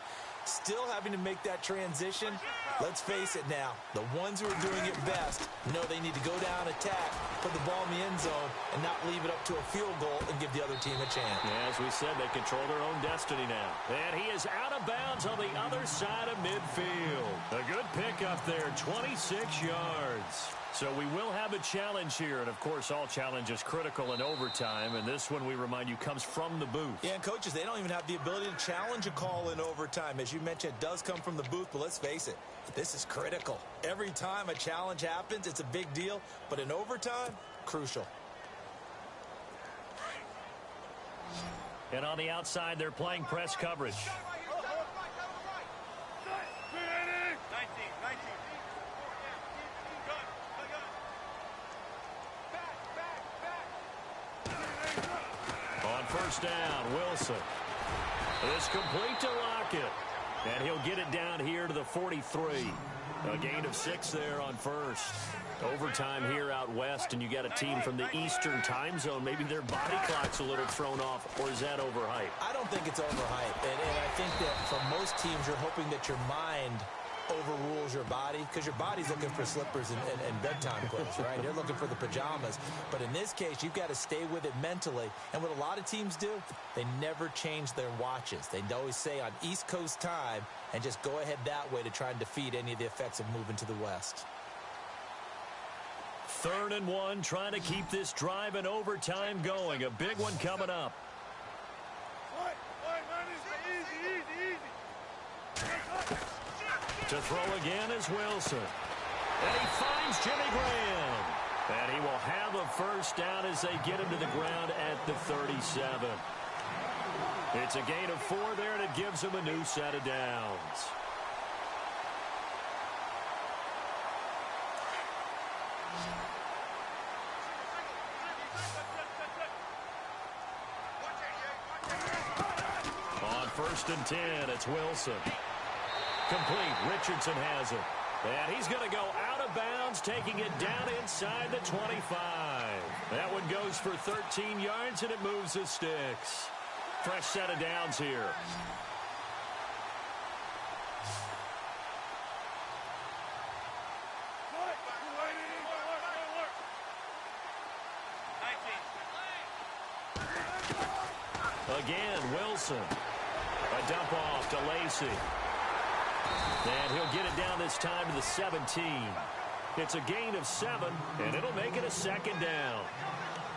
Still having to make that transition. Let's face it now, the ones who are doing it best know they need to go down, attack, put the ball in the end zone, and not leave it up to a field goal and give the other team a chance. Yeah, as we said, they control their own destiny now. And he is out of bounds on the other side of midfield. A good pickup there, 26 yards. So we will have a challenge here, and of course all challenge is critical in overtime, and this one, we remind you, comes from the booth. Yeah, and coaches, they don't even have the ability to challenge a call in overtime. As you mentioned, it does come from the booth, but let's face it, this is critical. Every time a challenge happens, it's a big deal, but in overtime, crucial. And on the outside, they're playing press coverage. First down, Wilson. It's complete to Lockett. And he'll get it down here to the 43. A gain of 6 there on first. Overtime here out west, and you got a team from the Eastern time zone. Maybe their body clock's a little thrown off, or is that overhyped? I don't think it's overhyped. And I think that for most teams, you're hoping that your mind overrules your body, because your body's looking for slippers and bedtime clothes, right? They're looking for the pajamas. But in this case, you've got to stay with it mentally. And what a lot of teams do, they never change their watches. They always say on East Coast time, and just go ahead that way to try and defeat any of the effects of moving to the West. 3rd and 1, trying to keep this drive in overtime going. A big one coming up. To throw again is Wilson. And he finds Jimmy Graham. And he will have a first down as they get him to the ground at the 37. It's a gain of 4 there, and it gives him a new set of downs. On 1st and 10, it's Wilson. Complete. Richardson has it. And he's going to go out of bounds, taking it down inside the 25. That one goes for 13 yards, and it moves the sticks. Fresh set of downs here. Again, Wilson. A dump off to Lacey. And he'll get it down this time to the 17. It's a gain of 7, and it'll make it a second down.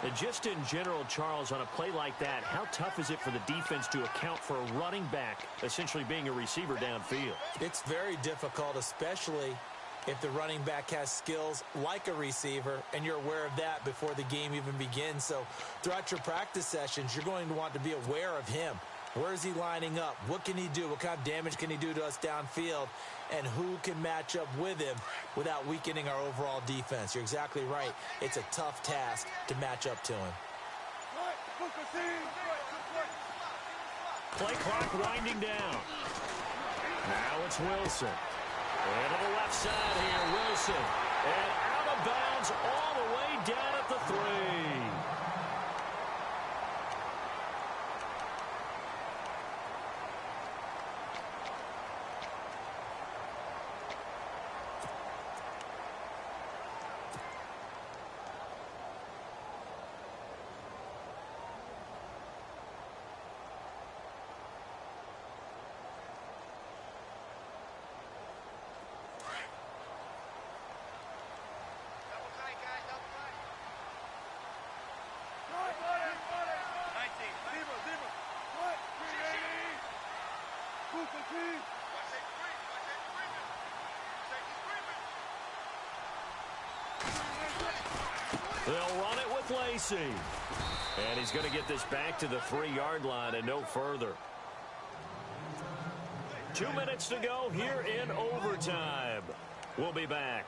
And just in general, Charles, on a play like that, how tough is it for the defense to account for a running back essentially being a receiver downfield? It's very difficult, especially if the running back has skills like a receiver, and you're aware of that before the game even begins. So throughout your practice sessions, you're going to want to be aware of him. Where is he lining up? What can he do? What kind of damage can he do to us downfield? And who can match up with him without weakening our overall defense? You're exactly right. It's a tough task to match up to him. Play clock winding down. Now it's Wilson. Into the left side here, Wilson. And out of bounds all the way down at the 3. They'll run it with Lacey. And he's going to get this back to the 3-yard line and no further. 2 minutes to go here in overtime. We'll be back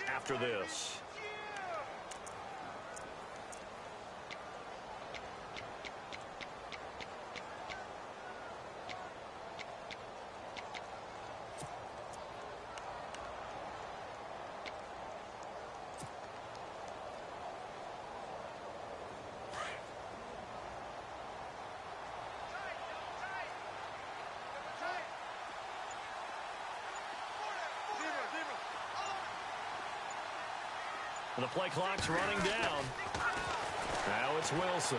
after this. The play clock's running down. Now it's Wilson.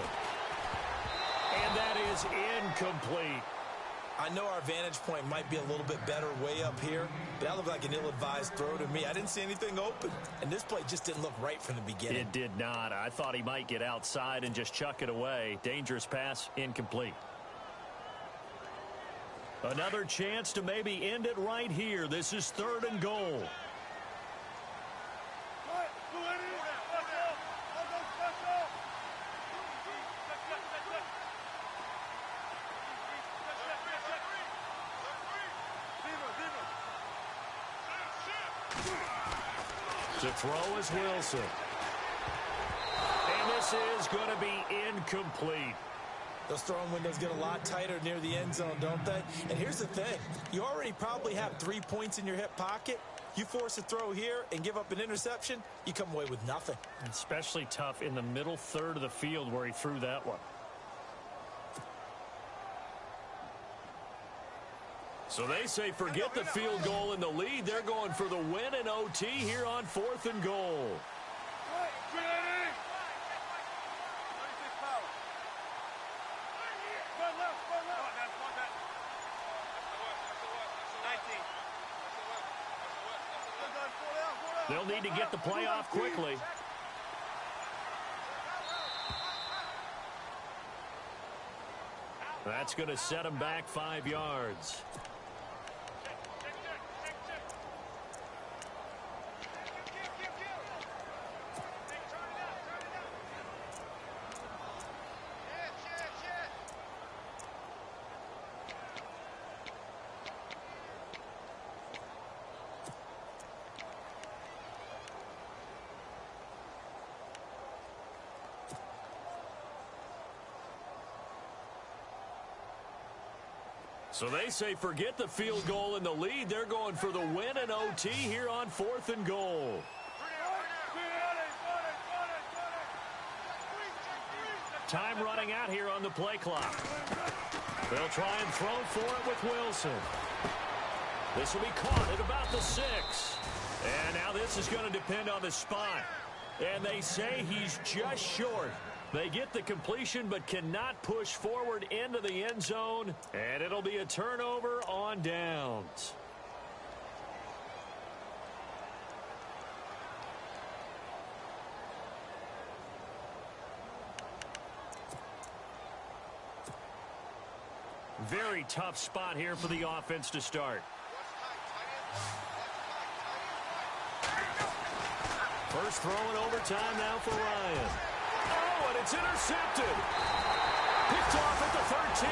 And that is incomplete. I know our vantage point might be a little bit better way up here, but that looked like an ill-advised throw to me. I didn't see anything open, and this play just didn't look right from the beginning. It did not. I thought he might get outside and just chuck it away. Dangerous pass, incomplete. Another chance to maybe end it right here. This is 3rd and goal. To throw is Wilson. And this is going to be incomplete. Those throwing windows get a lot tighter near the end zone, don't they? And here's the thing. You already probably have 3 points in your hip pocket. You force a throw here and give up an interception, you come away with nothing. Especially tough in the middle third of the field where he threw that one. So they say forget the field goal in the lead. They're going for the win in OT here on 4th and goal. They'll need to get the play off quickly. That's going to set them back 5 yards. So they say forget the field goal in the lead. They're going for the win in OT here on 4th and goal. Time running out here on the play clock. They'll try and throw for it with Wilson. This will be caught at about the 6. And now this is going to depend on the spot. And they say he's just short. They get the completion but cannot push forward into the end zone. And it'll be a turnover on downs. very tough spot here for the offense to start. First throw in overtime now for Ryan. Oh, and it's intercepted. Picked off at the 13,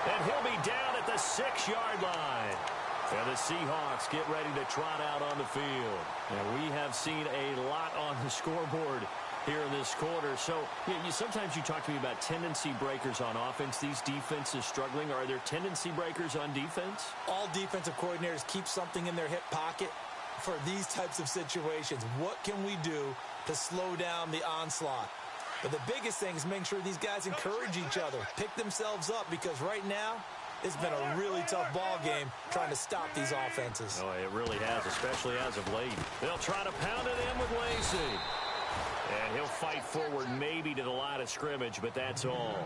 and he'll be down at the 6-yard line. And the Seahawks get ready to trot out on the field. And we have seen a lot on the scoreboard here in this quarter. So sometimes you talk to me about tendency breakers on offense. These defenses struggling. Are there tendency breakers on defense? All defensive coordinators keep something in their hip pocket for these types of situations. What can we do to slow down the onslaught? But the biggest thing is making sure these guys encourage each other, pick themselves up, because right now it's been a really tough ball game trying to stop these offenses. Oh, it really has, especially as of late. They'll try to pound it in with Lacey. And he'll fight forward maybe to the line of scrimmage, but that's all.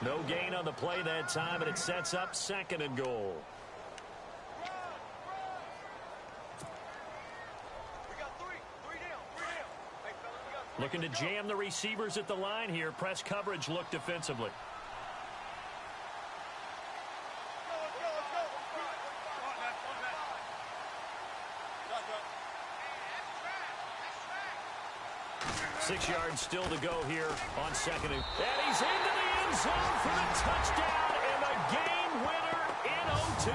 No gain on the play that time, and it sets up 2nd and goal. Looking to jam the receivers at the line here. Press coverage look defensively. Six yards still to go here on 2nd. And he's into the end zone for the touchdown and the game winner in OT.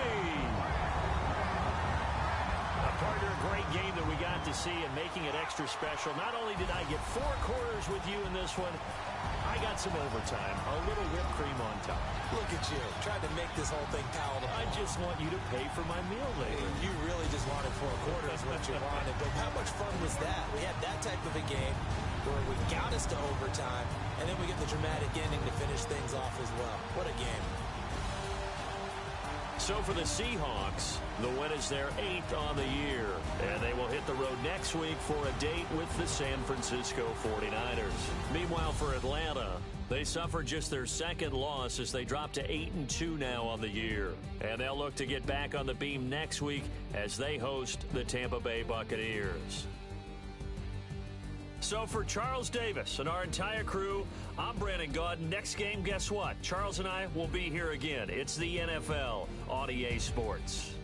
Partner, a great game that we got to see and making it extra special. Not only did I get 4 quarters with you in this one, I got some overtime, a little whipped cream on top. Look at you, trying to make this whole thing palatable. I just want you to pay for my meal later. You really just wanted 4 quarters, what you wanted. But how much fun was that? We had that type of a game where we got us to overtime, and then we get the dramatic ending to finish things off as well. What a game. So for the Seahawks, the win is their 8th on the year. And they will hit the road next week for a date with the San Francisco 49ers. Meanwhile, for Atlanta, they suffered just their 2nd loss as they drop to 8-2 now on the year. And they'll look to get back on the beam next week as they host the Tampa Bay Buccaneers. So for Charles Davis and our entire crew, I'm Brandon Gaudin. Next game, guess what? Charles and I will be here again. It's the NFL on EA Sports.